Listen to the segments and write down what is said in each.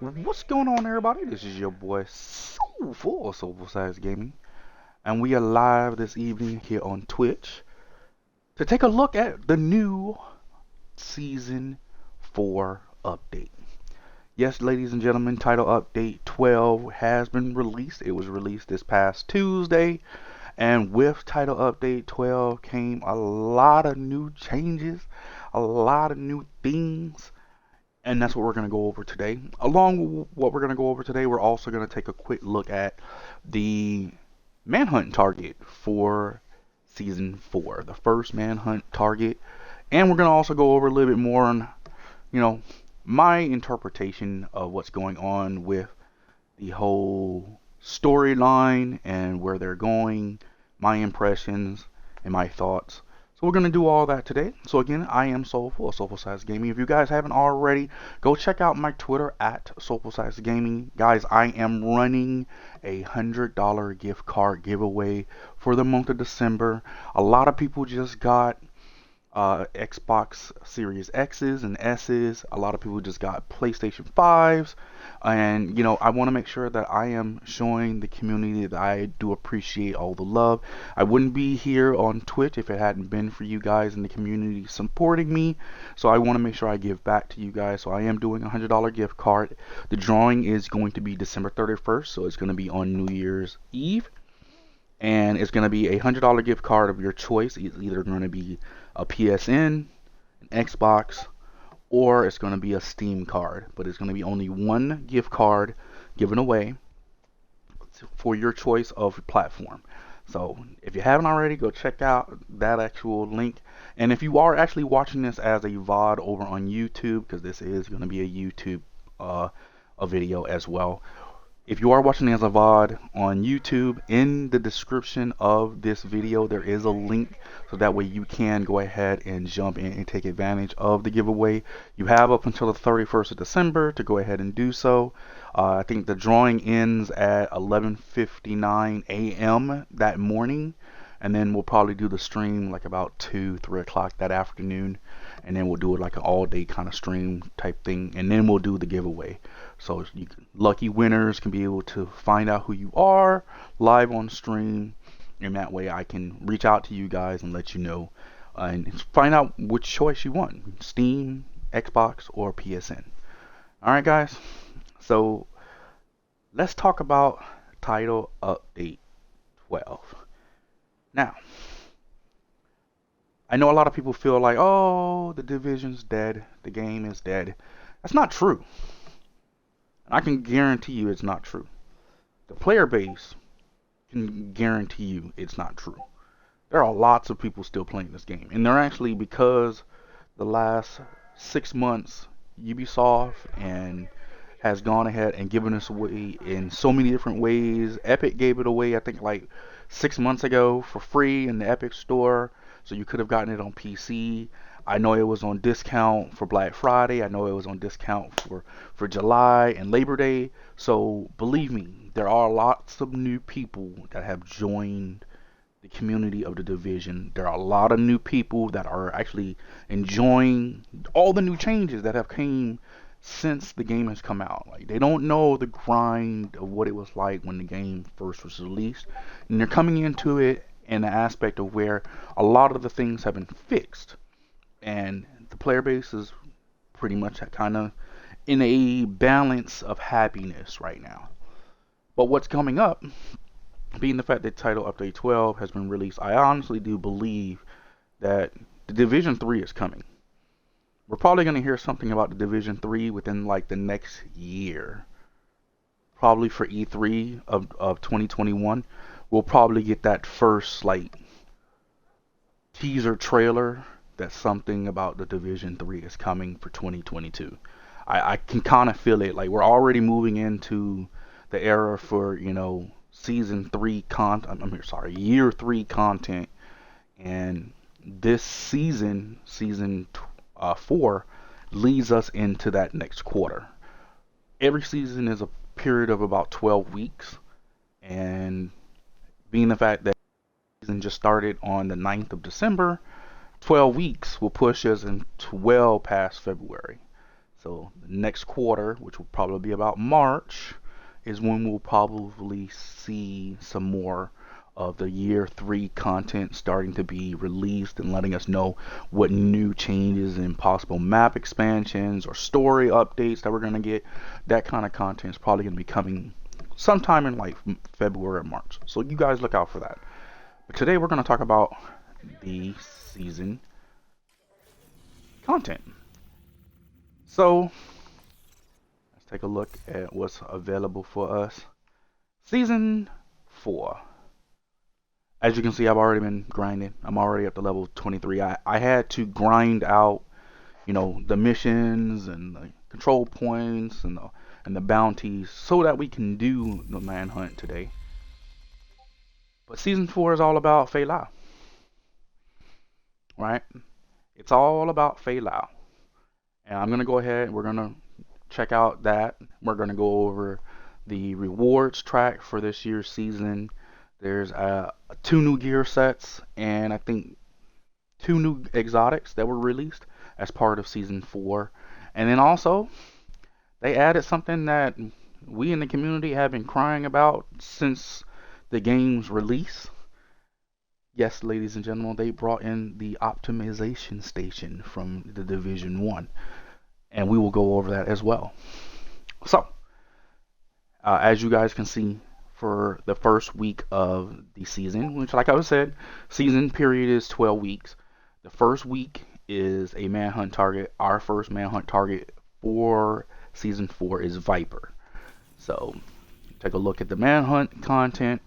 What's going on, everybody? This is your boy Soulful of SoulfulSax Gaming, and we are live this evening here on Twitch to take a look at the new Season 4 update. Yes, ladies and gentlemen, title update 12 has been released. It was released this past Tuesday, and with title update 12 came a lot of new changes, a lot of new things. And that's what we're going to go over today. Along with what we're going to go over today, we're also going to take a quick look at the Manhunt target for Season 4, the first Manhunt target. And we're going to also go over a little bit more on, my interpretation of what's going on with the whole storyline and where they're going, my impressions and my thoughts. So we're going to do all that today. So again, I am Soulful of SoulfulSax Gaming. If you guys haven't already, go check out my Twitter at SoulfulSax Gaming. Guys, I am running a $100 gift card giveaway for the month of December. A lot of people just got Xbox Series X's and S's. A lot of people just got PlayStation 5s. And, I want to make sure that I am showing the community that I do appreciate all the love. I wouldn't be here on Twitch if it hadn't been for you guys in the community supporting me. So I want to make sure I give back to you guys. So I am doing a $100 gift card. The drawing is going to be December 31st. So it's going to be on New Year's Eve. And it's going to be a $100 gift card of your choice. It's either going to be a PSN, an Xbox, or it's going to be a Steam card. But it's going to be only one gift card given away for your choice of platform. So if you haven't already, go check out that actual link. And if you are actually watching this as a VOD over on YouTube, because this is going to be a YouTube a video as well. If you are watching as a VOD on YouTube, in the description of this video there is a link, so that way you can go ahead and jump in and take advantage of the giveaway. You have up until the 31st of December to go ahead and do so. I think the drawing ends at 11:59 a.m. that morning, and then we'll probably do the stream like about 2-3 o'clock that afternoon, and then we'll do it like an all-day kind of stream type thing, and then we'll do the giveaway. So lucky winners can be able to find out who you are live on stream, and that way I can reach out to you guys and let you know and find out which choice you want, Steam, Xbox, or PSN. Alright guys, so let's talk about title update 12. Now, I know a lot of people feel like, oh, the Division's dead, the game is dead. That's not true. I can guarantee you it's not true. The player base can guarantee you it's not true. There are lots of people still playing this game. And they're actually, because the last 6 months, Ubisoft and has gone ahead and given us away in so many different ways. Epic gave it away, I think, like 6 months ago for free in the Epic Store. So you could have gotten it on PC. I know it was on discount for Black Friday. I know it was on discount for July and Labor Day. So believe me, there are lots of new people that have joined the community of the Division. There are a lot of new people that are actually enjoying all the new changes that have came since the game has come out. Like, they don't know the grind of what it was like when the game first was released, and they're coming into it in the aspect of where a lot of the things have been fixed, and the player base is pretty much kind of in a balance of happiness right now. But what's coming up, being the fact that title update 12 has been released, I honestly do believe that the Division 3 is coming. We're probably going to hear something about the Division 3 within like the next year. Probably for E3 of 2021. We'll probably get that first like teaser trailer that something about the Division 3 is coming for 2022. I can kind of feel it. Like, we're already moving into the era for, season 3 content. Year 3 content. And this season 4, leads us into that next quarter. Every season is a period of about 12 weeks. And being the fact that the season just started on the 9th of December, 12 weeks will push us into well past February. So next quarter, which will probably be about March, is when we'll probably see some more of the year 3 content starting to be released and letting us know what new changes and possible map expansions or story updates that we're going to get. That kind of content is probably going to be coming sometime in like February or March. So you guys look out for that. But today we're going to talk about the season content. So let's take a look at what's available for us. Season 4. As you can see, I've already been grinding. I'm already up to level 23. I had to grind out, the missions and the control points and the bounties so that we can do the manhunt today. But season 4 is all about Fei Lao, right? It's all about Fei Lao. And I'm going to go ahead, we're going to check out that. We're going to go over the rewards track for this year's season. There's 2 new gear sets and I think 2 new exotics that were released as part of season 4. And then also, they added something that we in the community have been crying about since the game's release. Yes, ladies and gentlemen, they brought in the optimization station from the Division 1. And we will go over that as well. So, as you guys can see, for the first week of the season, which, like I said, season period is 12 weeks. The first week is a manhunt target. Our first manhunt target for season 4 is Viper. So, take a look at the manhunt content.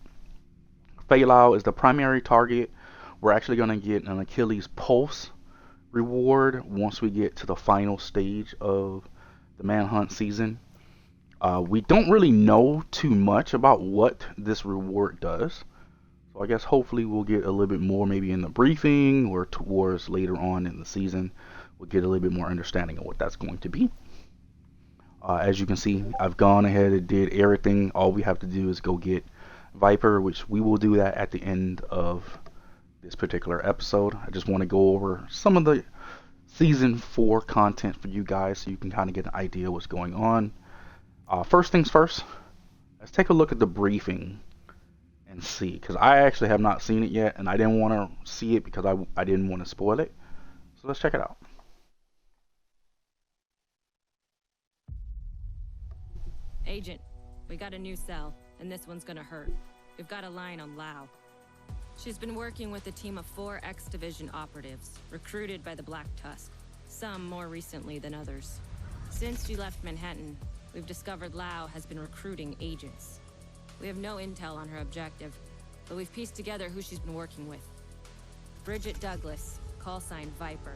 Fei Lao is the primary target. We're actually going to get an Achilles Pulse reward once we get to the final stage of the manhunt season. We don't really know too much about what this reward does. So I guess hopefully we'll get a little bit more maybe in the briefing or towards later on in the season. We'll get a little bit more understanding of what that's going to be. As you can see, I've gone ahead and did everything. All we have to do is go get Viper, which we will do that at the end of this particular episode. I just want to go over some of the season 4 content for you guys so you can kind of get an idea what's going on. First things first, let's take a look at the briefing and see, because I actually have not seen it yet and I didn't want to see it because I didn't want to spoil it. So let's check it out. Agent, we got a new cell, and this one's gonna hurt. We've got a line on Lao. She's been working with a team of 4 X Division operatives, recruited by the Black Tusk, some more recently than others. Since she left Manhattan, we've discovered Lao has been recruiting agents. We have no intel on her objective, but we've pieced together who she's been working with. Bridget Douglas, call sign Viper.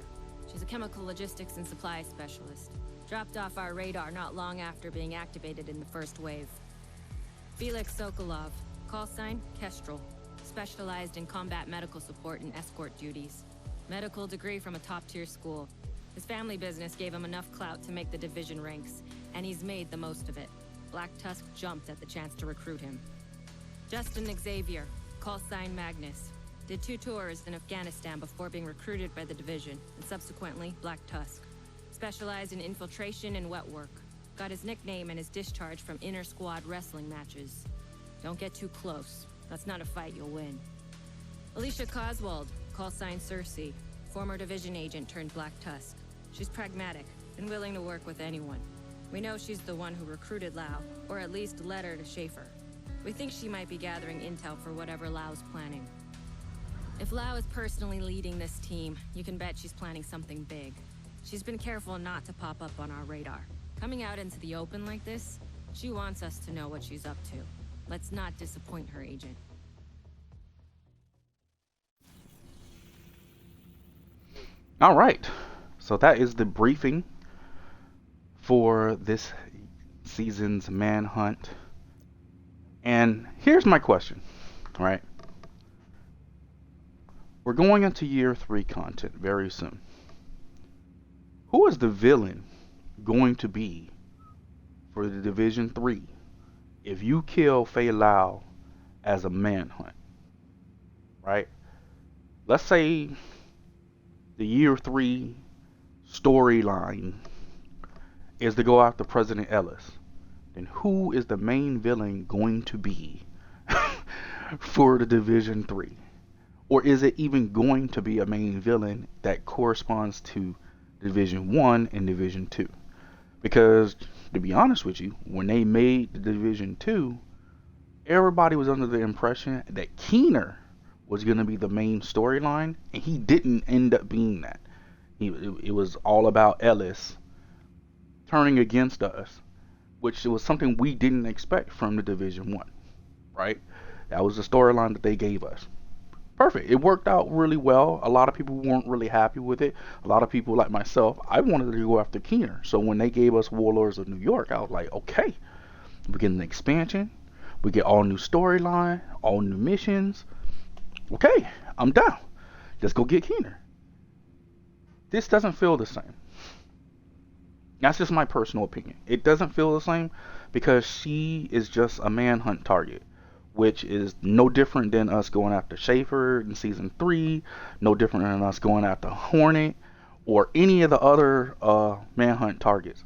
She's a chemical logistics and supply specialist. Dropped off our radar not long after being activated in the first wave. Felix Sokolov, call sign Kestrel. Specialized in combat medical support and escort duties. Medical degree from a top-tier school. His family business gave him enough clout to make the division ranks, and he's made the most of it. Black Tusk jumped at the chance to recruit him. Justin Xavier, call sign Magnus. Did 2 tours in Afghanistan before being recruited by the division, and subsequently Black Tusk. Specialized in infiltration and wet work. Got his nickname and his discharge from inter-squad wrestling matches. Don't get too close. That's not a fight you'll win. Alicia Coswald, call sign Cersei. Former division agent turned Black Tusk. She's pragmatic and willing to work with anyone. We know she's the one who recruited Lao, or at least led her to Schaefer. We think she might be gathering intel for whatever Lao's planning. If Lao is personally leading this team, you can bet she's planning something big. She's been careful not to pop up on our radar. Coming out into the open like this, she wants us to know what she's up to. Let's not disappoint her, Agent. All right, so that is the briefing for this season's manhunt. And here's my question, all right? We're going into year 3 content very soon. Who is the villain going to be for the Division 3 if you kill Fei Lao as a manhunt, right? Let's say the year 3 storyline is to go after President Ellis, then who is the main villain going to be for the Division 3? Or is it even going to be a main villain that corresponds to Division 1 and Division 2? Because, to be honest with you, when they made the Division 2, everybody was under the impression that Keener was going to be the main storyline, and he didn't end up being that. It was all about Ellis turning against us, which was something we didn't expect from the Division 1, right? That was the storyline that they gave us. Perfect. It worked out really well. A lot of people weren't really happy with it. A lot of people, like myself, I wanted to go after Keener. So when they gave us Warlords of New York, I was like, okay, we get an expansion. We get all new storyline, all new missions. Okay, I'm down. Let's go get Keener. This doesn't feel the same. That's just my personal opinion. It doesn't feel the same because she is just a manhunt target, which is no different than us going after Schaefer in Season 3, no different than us going after Hornet, or any of the other manhunt targets.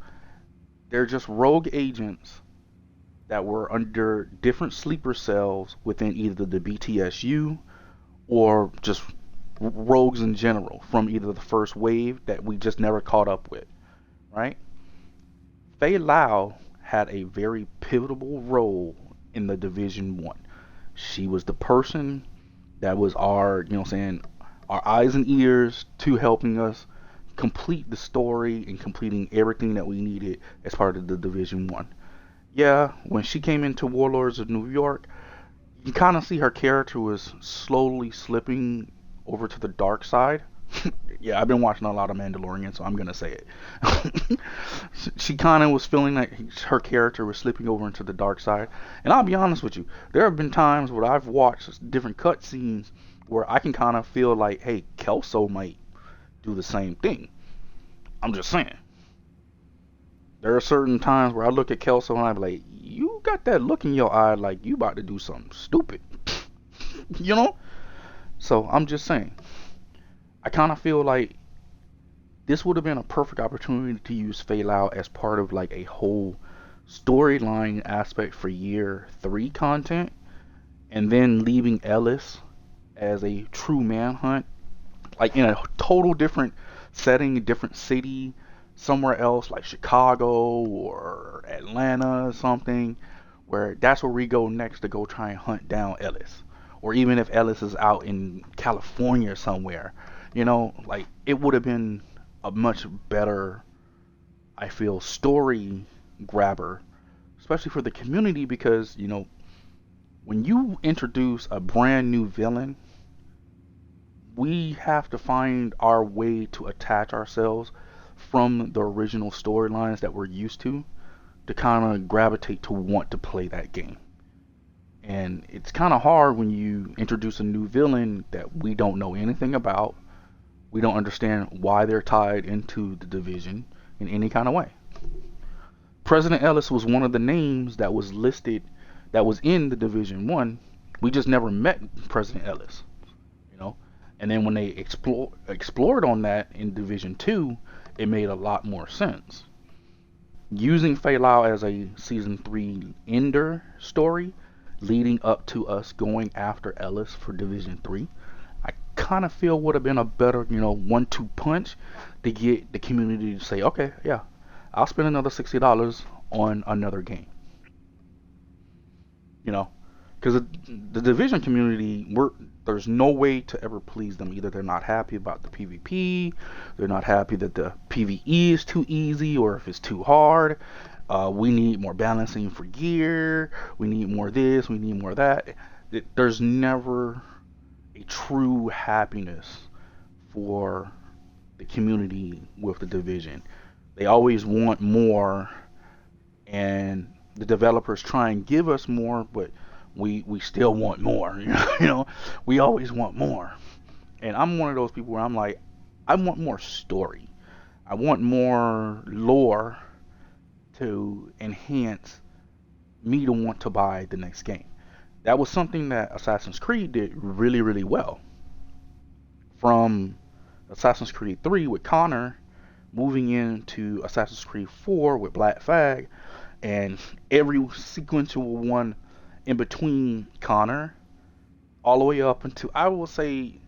They're just rogue agents that were under different sleeper cells within either the BTSU or just rogues in general from either the first wave that we just never caught up with, right? Fei Lao had a very pivotal role in the Division 1. She was the person that was our, our eyes and ears to helping us complete the story and completing everything that we needed as part of the Division 1. Yeah, when she came into Warlords of New York, you kind of see her character was slowly slipping over to the dark side. Yeah, I've been watching a lot of Mandalorian, so I'm going to say it. She kind of was feeling like her character was slipping over into the dark side. And I'll be honest with you, there have been times where I've watched different cutscenes where I can kind of feel like, hey, Kelso might do the same thing. I'm just saying. There are certain times where I look at Kelso and I'm like, you got that look in your eye like you about to do something stupid. You know? So I'm just saying. I kind of feel like this would have been a perfect opportunity to use Fei Lao as part of like a whole storyline aspect for year 3 content, and then leaving Ellis as a true manhunt, like in a total different setting, different city, somewhere else like Chicago or Atlanta or something, where that's where we go next to go try and hunt down Ellis. Or even if Ellis is out in California somewhere, like it would have been a much better, I feel, story grabber, especially for the community, because, when you introduce a brand new villain, we have to find our way to attach ourselves from the original storylines that we're used to kind of gravitate to want to play that game. And it's kind of hard when you introduce a new villain that we don't know anything about. We don't understand why they're tied into the division in any kind of way. President Ellis was one of the names that was listed, that was in the Division 1. We just never met President Ellis, And then when they explored on that in Division 2, it made a lot more sense. Using Fei Lao as a Season 3 ender story, leading up to us going after Ellis for Division 3, I kind of feel would have been a better, 1-2 punch to get the community to say, okay, yeah, I'll spend another $60 on another game. Because the Division community, there's no way to ever please them. Either they're not happy about the PvP, they're not happy that the PvE is too easy, or if it's too hard. We need more balancing for gear, we need more this, we need more that. There's never a true happiness for the community with the Division. They always want more, and the developers try and give us more, but we still want more. We always want more. And I'm one of those people where I'm like, I want more story. I want more lore to enhance me to want to buy the next game. That was something that Assassin's Creed did really, really well. From Assassin's Creed 3 with Connor, moving into Assassin's Creed 4 with Black Flag, and every sequential one in between Connor, all the way up until, I will say,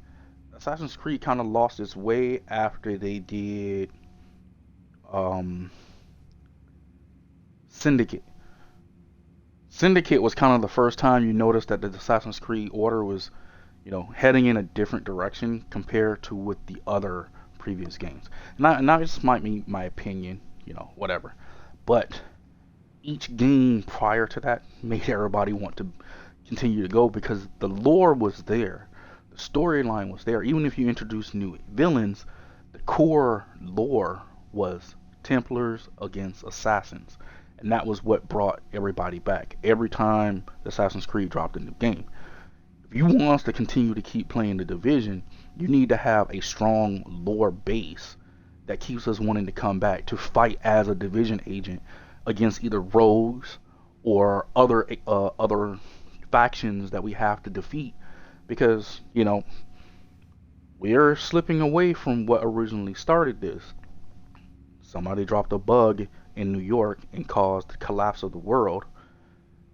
Assassin's Creed kind of lost its way after they did um, Syndicate. Syndicate was kind of the first time you noticed that the Assassin's Creed order was, heading in a different direction compared to with the other previous games. Now this might be my opinion, whatever. But each game prior to that made everybody want to continue to go because the lore was there, the storyline was there. Even if you introduce new villains, the core lore was Templars against Assassins, and that was what brought everybody back every time Assassin's Creed dropped a new game. If you want us to continue to keep playing the Division, you need to have a strong lore base that keeps us wanting to come back to fight as a Division agent against either rogues or other factions that we have to defeat, because we're slipping away from what originally started this. Somebody dropped a bug in New York and caused the collapse of the world,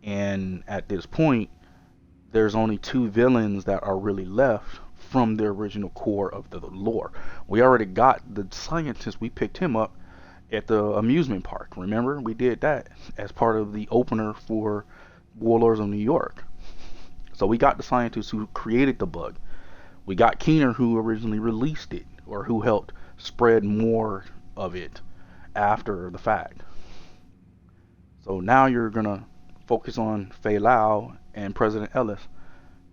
and at this point there's only two villains that are really left from the original core of the lore. We already got the scientist, we picked him up at the amusement park. Remember, we did that as part of the opener for Warlords of New York. So we got the scientist who created the bug. We got Keener, who originally released it, or who helped spread more of it after the fact. So now you're gonna focus on Fei Lao and President Ellis.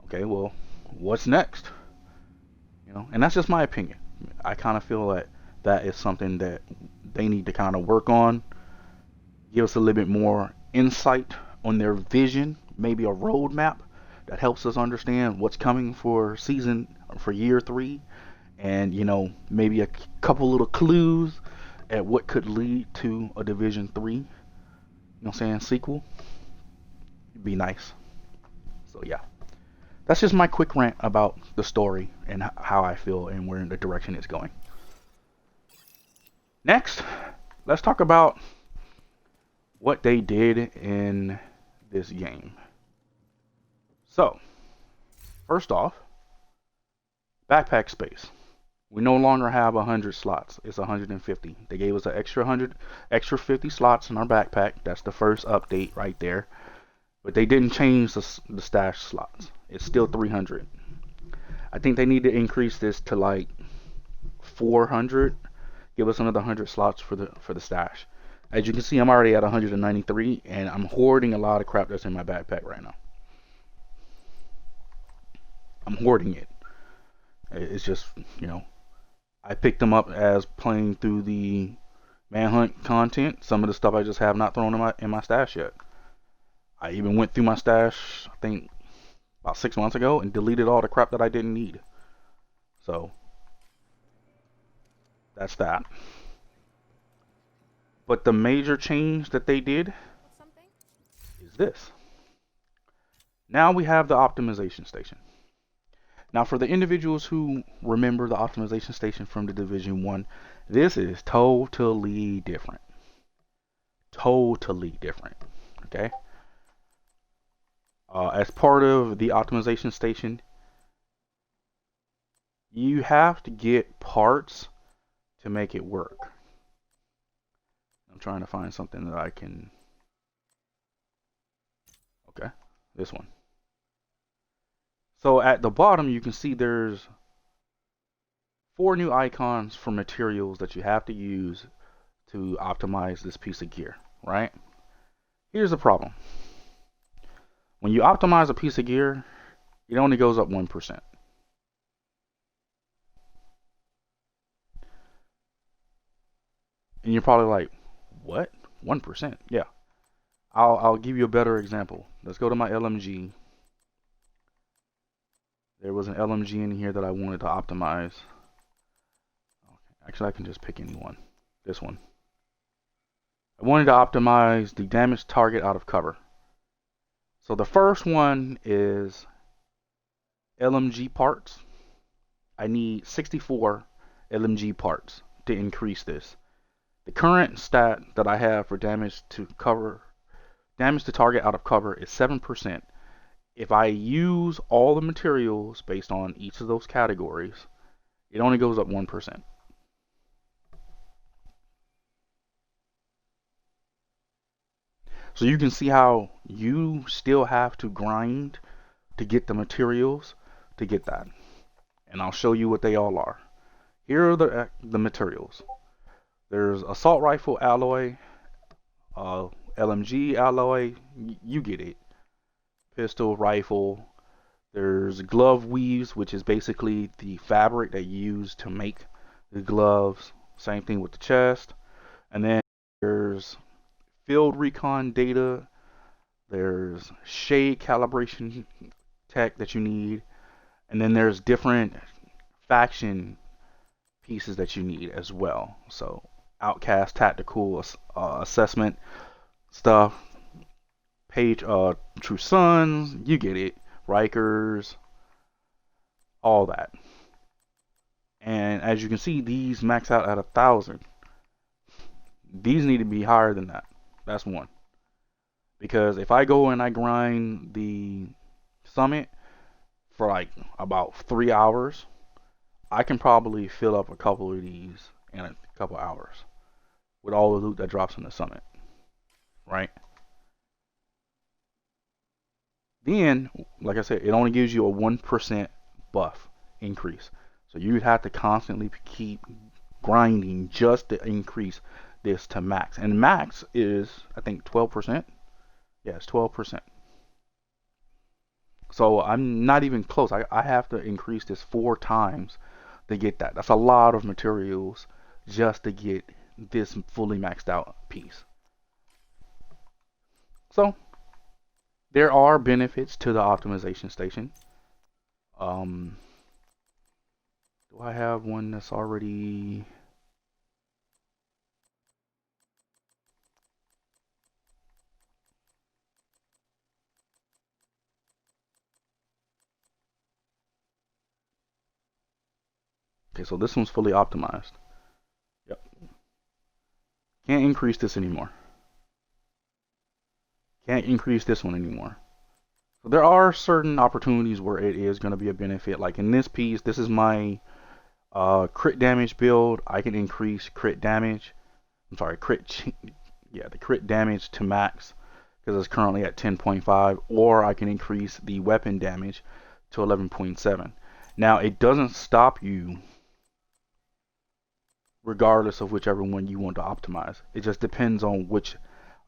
Okay, well, what's next? And that's just my opinion. I kind of feel that that is something that they need to kind of work on. Give us a little bit more insight on their vision, maybe a roadmap that helps us understand what's coming for year 3, and maybe a couple little clues at what could lead to a Division 3, sequel. It'd be nice. So yeah, that's just my quick rant about the story and how I feel and where in the direction it's going. Next, let's talk about what they did in this game. So, first off, backpack space. We no longer have 100 slots. It's 150. They gave us an extra 50 slots in our backpack. That's the first update right there. But they didn't change the stash slots. It's still 300. I think they need to increase this to like 400. Give us another 100 slots for the stash. As you can see, I'm already at 193, and I'm hoarding a lot of crap that's in my backpack right now. I'm hoarding it. It's just, I picked them up as playing through the Manhunt content. Some of the stuff I just have not thrown in my stash yet. I even went through my stash, I think, about 6 months ago and deleted all the crap that I didn't need. So, that's that. But the major change that they did is this. Now we have the optimization station. Now, for the individuals who remember the optimization station from the Division 1, this is totally different. Totally different. Okay? As part of the optimization station, you have to get parts to make it work. I'm trying to find something that I can... Okay, this one. So at the bottom, you can see there's 4 new icons for materials that you have to use to optimize this piece of gear, right? Here's the problem. When you optimize a piece of gear, it only goes up 1%. And you're probably like, what? 1%? Yeah. I'll give you a better example. Let's go to my LMG. There was an LMG in here that I wanted to optimize. Actually, I can just pick any one. This one. I wanted to optimize the damaged target out of cover. So the first one is LMG parts. I need 64 LMG parts to increase this. The current stat that I have for damage to target out of cover is 7%. If I use all the materials based on each of those categories, it only goes up 1%. So you can see how you still have to grind to get the materials to get that. And I'll show you what they all are. Here are the materials. There's assault rifle alloy, LMG alloy, you get it. Pistol, rifle. There's glove weaves, which is basically the fabric that you use to make the gloves. Same thing with the chest. And then there's field recon data. There's shade calibration tech that you need. And then there's different faction pieces that you need as well. So outcast tactical assessment stuff, page True Sons, you get it, Rikers, all that. And as you can see, these max out at 1,000. These need to be higher than that. That's one. Because if I go and I grind the summit for like about 3 hours, I can probably fill up a couple of these in a couple hours with all the loot that drops in the summit, right? Then, like I said, it only gives you a 1% buff increase. So you'd have to constantly keep grinding just to increase this to max. And max is, I think, 12%. Yeah, it's 12%. So I'm not even close. I have to increase this 4 times to get that. That's a lot of materials just to get this fully maxed out piece. So there are benefits to the optimization station. Do I have one that's already... Okay, so this one's fully optimized. Yep. Can't increase this anymore. Can't increase this one anymore. So there are certain opportunities where it is going to be a benefit. Like in this piece, this is my crit damage build. I can increase crit damage. I'm sorry, the crit damage to max because it's currently at 10.5, or I can increase the weapon damage to 11.7. Now it doesn't stop you regardless of whichever one you want to optimize. It just depends on which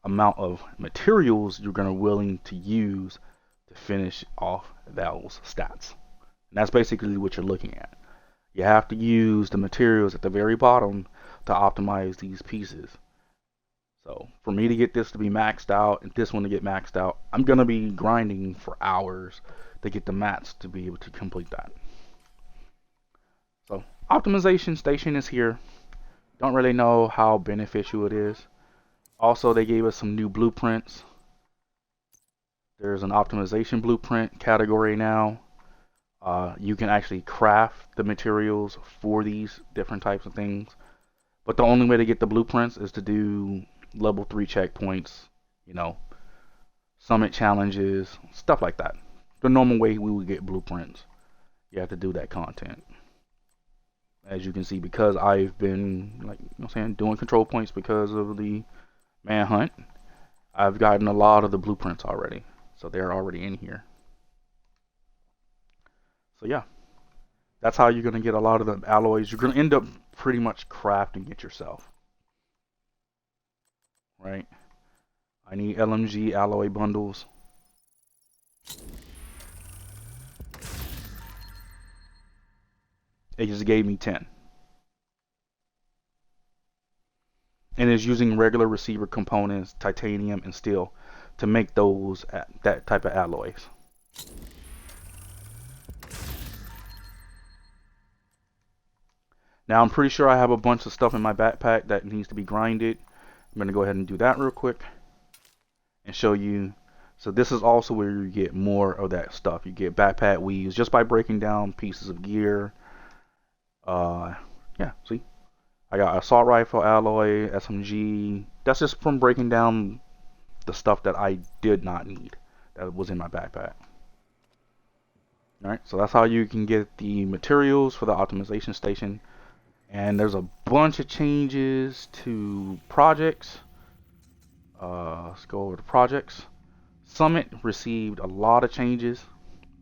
amount of materials you're going to willing to use to finish off those stats. And that's basically what you're looking at. You have to use the materials at the very bottom to optimize these pieces. So for me to get this to be maxed out and this one to get maxed out, I'm going to be grinding for hours to get the mats to be able to complete that. So optimization station is here. Don't really know how beneficial it is. Also, they gave us some new blueprints. There's an optimization blueprint category now. You can actually craft the materials for these different types of things. But the only way to get the blueprints is to do level 3 checkpoints, you know, summit challenges, stuff like that. The normal way we would get blueprints, you have to do that content. As you can see, because I've been, like, you know what I'm saying, doing control points because of the Manhunt, I've gotten a lot of the blueprints already. So they're already in here. So yeah, that's how you're going to get a lot of the alloys. You're going to end up pretty much crafting it yourself. Right? I need LMG alloy bundles. It just gave me 10. And it's using regular receiver components, titanium and steel, to make those that type of alloys. Now I'm pretty sure I have a bunch of stuff in my backpack that needs to be grinded. I'm going to go ahead and do that real quick and show you. So this is also where you get more of that stuff. You get backpack weaves just by breaking down pieces of gear. Yeah, see? I got assault rifle, alloy, SMG. That's just from breaking down the stuff that I did not need that was in my backpack. Alright, so that's how you can get the materials for the optimization station. And there's a bunch of changes to projects. Let's go over to projects. Summit received a lot of changes.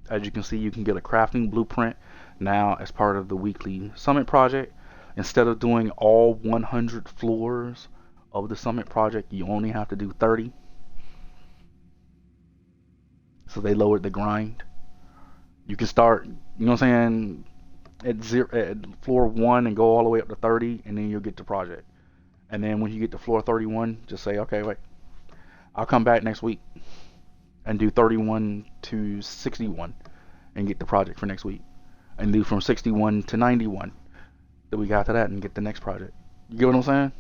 As you can see, you can get a crafting blueprint now as part of the weekly Summit project. Instead of doing all 100 floors of the Summit project, you only have to do 30. So they lowered the grind. You can start, you know what I'm saying, at floor 1 and go all the way up to 30, and then you'll get the project. And then when you get to floor 31, just say, okay, wait, I'll come back next week and do 31 to 61 and get the project for next week. And do from 61 to 91 the week after that and get the next project. You get what I'm saying?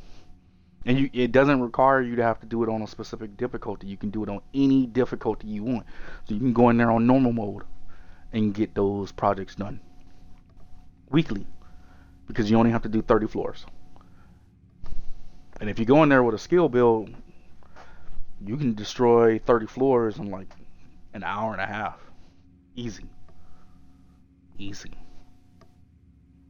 And it doesn't require you to have to do it on a specific difficulty. You can do it on any difficulty you want. So you can go in there on normal mode and get those projects done weekly, because you only have to do 30 floors. And if you go in there with a skill build, you can destroy 30 floors in like an hour and a half. Easy.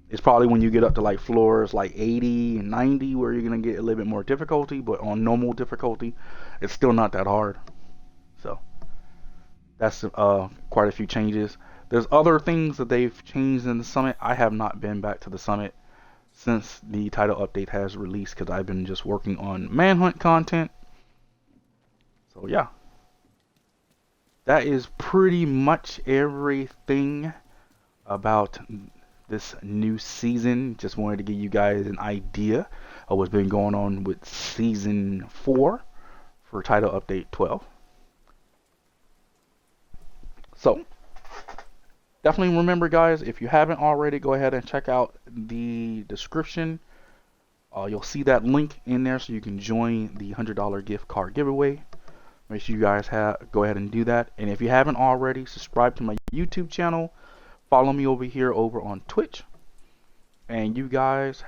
It's probably when you get up to like floors like 80 and 90 where you're going to get a little bit more difficulty, but on normal difficulty, it's still not that hard. So that's quite a few changes. There's other things that they've changed in the Summit. I have not been back to the Summit since the title update has released, because I've been just working on Manhunt content. So yeah, that is pretty much everything about this new season. Just wanted to give you guys an idea of what's been going on with season 4 for title update 12. So definitely remember, guys, if you haven't already, go ahead and check out the description. You'll see that link in there so you can join the $100 gift card giveaway. Make sure you guys go ahead and do that. And if you haven't already, subscribe to my YouTube channel. Follow me over here over on Twitch. And you guys